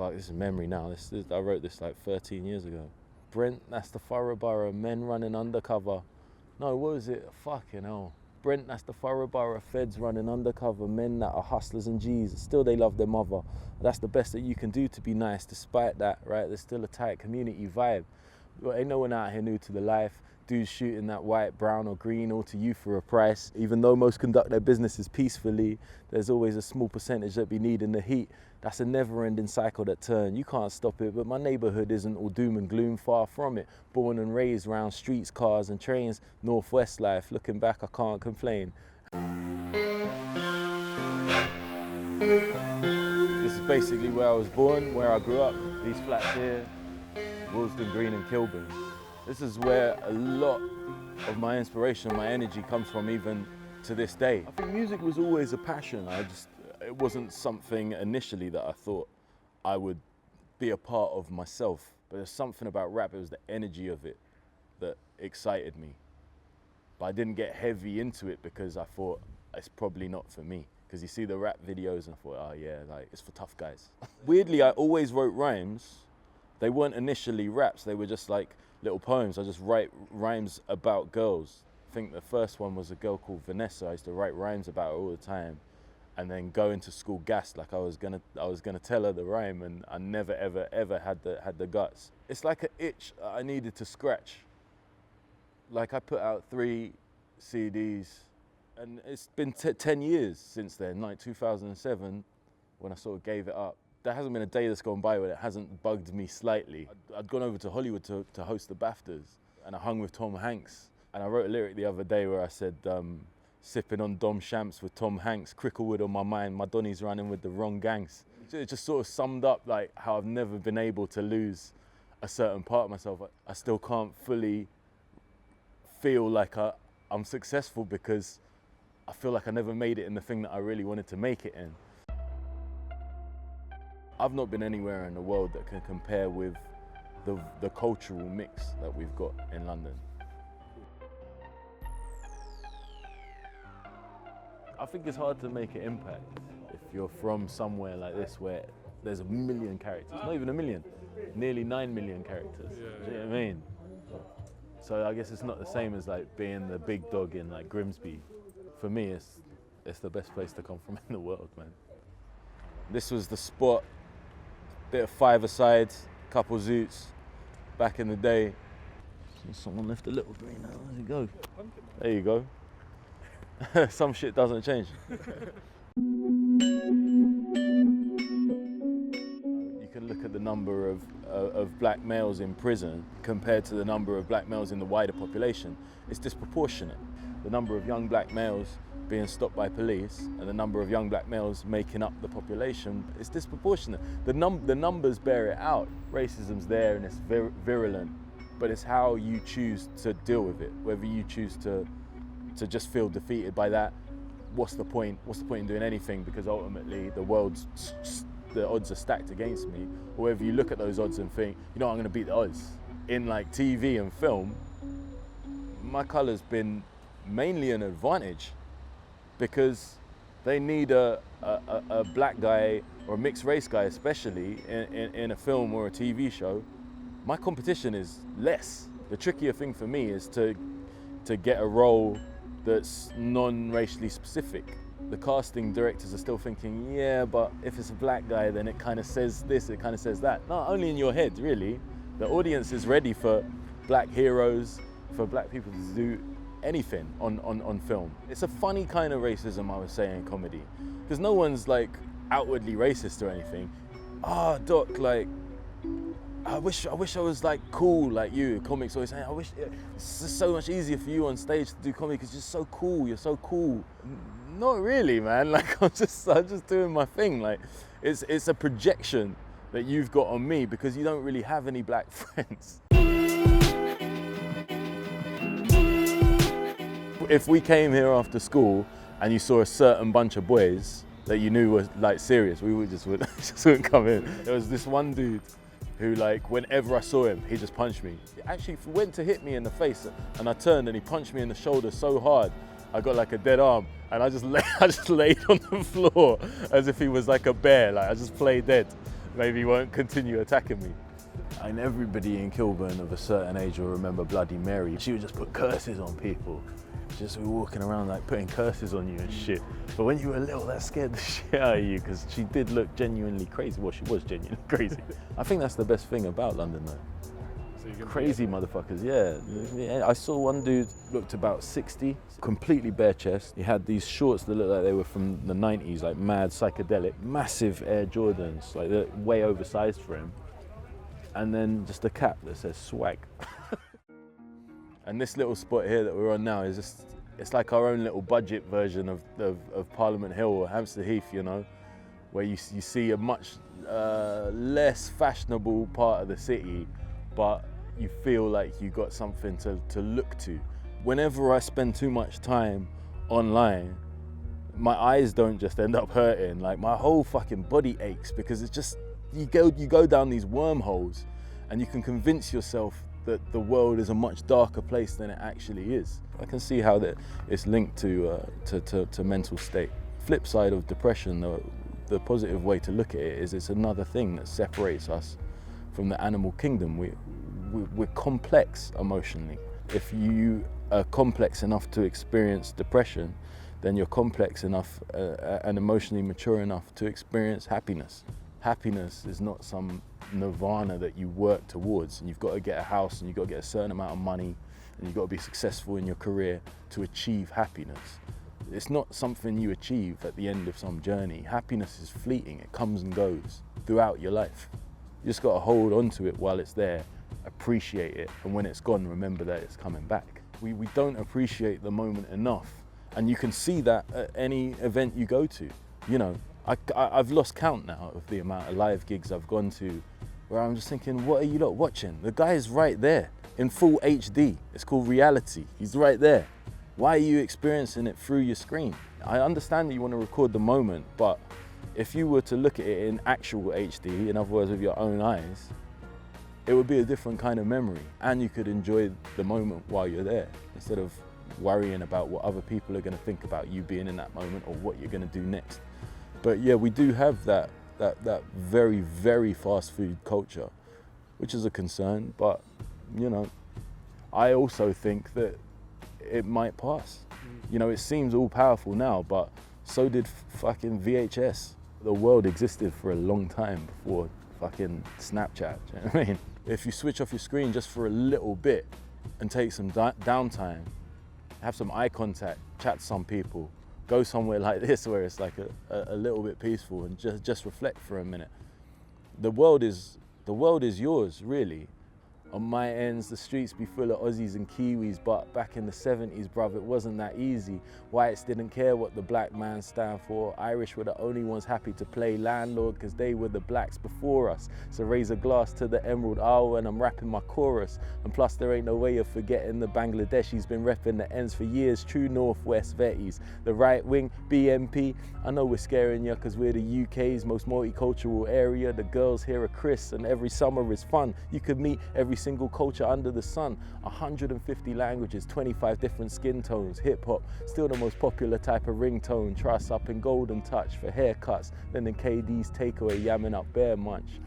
fuck, this is memory now. I wrote this like 13 years ago. Brent, that's the Thurrough men running undercover. No, what was it? Fucking hell. Brent, that's the Thurrough feds running undercover, men that are hustlers and G's. Still they love their mother. That's the best that you can do to be nice despite that, right? There's still a tight community vibe. Well, ain't no one out here new to the life. Dudes shooting that white, brown or green all to you for a price. Even though most conduct their businesses peacefully, there's always a small percentage that be needing the heat. That's a never-ending cycle that turn. You can't stop it, but my neighborhood isn't all doom and gloom, far from it. Born and raised round streets, cars and trains, Northwest life. Looking back, I can't complain. This is basically where I was born, where I grew up. These flats here, Willesden Green and Kilburn. This is where a lot of my inspiration, my energy comes from even to this day. I think music was always a passion. It wasn't something initially that I thought I would be a part of myself, but there's something about rap, it was the energy of it that excited me. But I didn't get heavy into it because I thought it's probably not for me. Because you see the rap videos and I thought, oh yeah, like it's for tough guys. Weirdly, I always wrote rhymes. They weren't initially raps, they were just like little poems. I just write rhymes about girls. I think the first one was a girl called Vanessa. I used to write rhymes about her all the time and then go into school gassed like I was gonna tell her the rhyme, and I never ever had the guts. It's like an itch I needed to scratch. Like I put out 3 CDs and it's been 10 years since then, like 2007 when I sort of gave it up. There hasn't been a day that's gone by where it hasn't bugged me slightly. I'd gone over to Hollywood to host the BAFTAs, and I hung with Tom Hanks. And I wrote a lyric the other day where I said, sipping on Dom Shamps with Tom Hanks, Cricklewood on my mind, my Donny's running with the wrong gangs. It just sort of summed up like how I've never been able to lose a certain part of myself. I still can't fully feel like I'm successful because I feel like I never made it in the thing that I really wanted to make it in. I've not been anywhere in the world that can compare with the cultural mix that we've got in London. I think it's hard to make an impact if you're from somewhere like this where there's 1 million characters, not even 1 million, nearly 9 million characters. Do you know what I mean? So I guess it's not the same as like being the big dog in like Grimsby. For me, it's the best place to come from in the world, man. This was the spot. Bit of five-a-side, couple zoots, back in the day. Someone left a little green now, where's it go? There you go. Some shit doesn't change. You can look at the number of black males in prison compared to the number of black males in the wider population. It's disproportionate. The number of young black males being stopped by police and the number of young black males making up the population is disproportionate. The numbers bear it out. Racism's there and it's virulent, but it's how you choose to deal with it. Whether you choose to just feel defeated by that, what's the point? What's the point in doing anything? Because ultimately the odds are stacked against me. Or whether you look at those odds and think, you know, I'm gonna beat the odds. In like TV and film, my colour's been mainly an advantage because they need a black guy or a mixed race guy, especially in a film or a TV show. My competition is less. The trickier thing for me is to get a role that's non-racially specific. The casting directors are still thinking, yeah, but if it's a black guy, then it kind of says this, it kind of says that. Not only in your head, really. The audience is ready for black heroes, for black people to do anything on film. It's a funny kind of racism, I would say, in comedy. Because no one's like outwardly racist or anything. Ah, Doc, like, I wish I was like cool like you. Comics always say, I wish it's just so much easier for you on stage to do comedy because you're so cool, you're so cool. Not really, man. Like I'm just doing my thing. Like it's a projection that you've got on me because you don't really have any black friends. If we came here after school and you saw a certain bunch of boys that you knew were like serious, we just wouldn't come in. There was this one dude who, like, whenever I saw him, he just punched me. He actually went to hit me in the face and I turned and he punched me in the shoulder so hard I got like a dead arm and I just laid on the floor as if he was like a bear. Like I just played dead. maybe he won't continue attacking me. And everybody in Kilburn of a certain age will remember Bloody Mary. She would just put curses on people. Just walking around like putting curses on you and shit. But when you were little, that scared the shit out of you because she did look genuinely crazy. Well, she was genuinely crazy. I think that's the best thing about London though. So crazy motherfuckers, yeah. I saw one dude looked about 60, completely bare chest. He had these shorts that looked like they were from the 90s, like mad psychedelic, massive Air Jordans, like they're way oversized for him. And then just a cap that says swag. And this little spot here that we're on now is just, it's like our own little budget version of Parliament Hill or Hampstead Heath, you know, where you see a much less fashionable part of the city, but you feel like you got something to look to. Whenever I spend too much time online, my eyes don't just end up hurting, like my whole fucking body aches because it's just, you go down these wormholes and you can convince yourself that the world is a much darker place than it actually is. I can see how that it's linked to mental state. Flip side of depression, the positive way to look at it is it's another thing that separates us from the animal kingdom. We're complex emotionally. If you are complex enough to experience depression, then you're complex enough and emotionally mature enough to experience happiness. Happiness is not some nirvana that you work towards, and you've got to get a house and you've got to get a certain amount of money and you've got to be successful in your career to achieve happiness. It's not something you achieve at the end of some journey. Happiness is fleeting, it comes and goes throughout your life. You just got to hold on to it while it's there, appreciate it, and when it's gone, remember that it's coming back. We don't appreciate the moment enough, and you can see that at any event you go to. You know, I've lost count now of the amount of live gigs I've gone to where I'm just thinking, what are you lot watching? The guy is right there in full HD. It's called reality. He's right there. Why are you experiencing it through your screen? I understand that you want to record the moment, but if you were to look at it in actual HD, in other words, with your own eyes, it would be a different kind of memory, and you could enjoy the moment while you're there instead of worrying about what other people are going to think about you being in that moment or what you're going to do next. But yeah, we do have that very, very fast food culture, which is a concern, but you know, I also think that it might pass. You know, it seems all powerful now, but so did fucking VHS. The world existed for a long time before fucking Snapchat, do you know what I mean? If you switch off your screen just for a little bit and take some downtime, have some eye contact, chat to some people, go somewhere like this where it's like a little bit peaceful and just reflect for a minute. The world is yours, really. On my ends, the streets be full of Aussies and Kiwis, but back in the 70s, bruv, it wasn't that easy. Whites didn't care what the black man stand for. Irish were the only ones happy to play landlord because they were the blacks before us. So raise a glass to the Emerald Isle when I'm rapping my chorus. And plus, there ain't no way of forgetting the Bangladeshis been repping the ends for years. True Northwest vetties, the right wing BNP. I know we're scaring you because we're the UK's most multicultural area. The girls here are Chris and every summer is fun. You could meet every single culture under the sun, 150 languages, 25 different skin tones, hip hop, still the most popular type of ringtone, truss up in Golden Touch for haircuts, then in KD's takeaway, yamming up bear munch.